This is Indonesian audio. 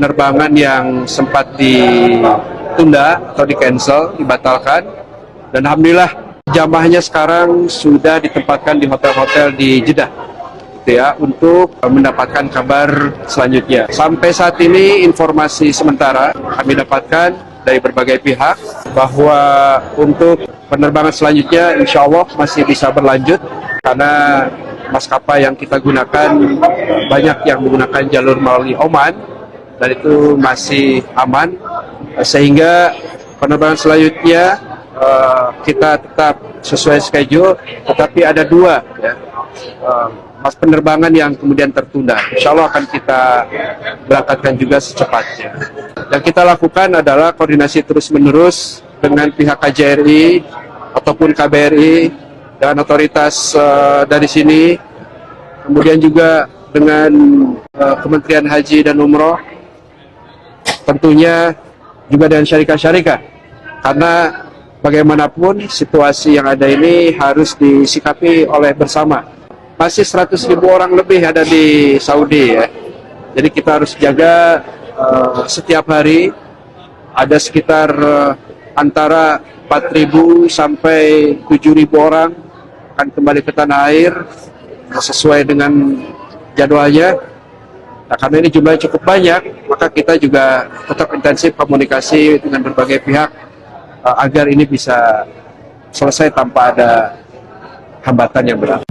penerbangan yang sempat ditunda atau di-cancel, dibatalkan. Dan alhamdulillah jamaahnya sekarang sudah ditempatkan di hotel-hotel di Jeddah, gitu ya, untuk mendapatkan kabar selanjutnya. Sampai saat ini informasi sementara kami dapatkan dari berbagai pihak bahwa untuk penerbangan selanjutnya insya Allah masih bisa berlanjut karena maskapai yang kita gunakan banyak yang menggunakan jalur melalui Oman dan itu masih aman, sehingga penerbangan selanjutnya kita tetap sesuai schedule, tetapi ada dua ya, penerbangan yang kemudian tertunda. Insya Allah akan kita berangkatkan juga secepatnya. Yang kita lakukan adalah koordinasi terus-menerus dengan pihak KJRI ataupun KBRI dan otoritas dari sini, kemudian juga dengan Kementerian Haji dan Umroh, tentunya juga dengan syarikat-syarikat, karena bagaimanapun situasi yang ada ini harus disikapi oleh bersama. Masih 100.000 orang lebih ada di Saudi ya, jadi kita harus jaga setiap hari ada sekitar antara 4.000 sampai 7.000 orang akan kembali ke tanah air sesuai dengan jadwalnya. Nah, karena ini jumlahnya cukup banyak, maka kita juga tetap intensif komunikasi dengan berbagai pihak agar ini bisa selesai tanpa ada hambatan yang berat.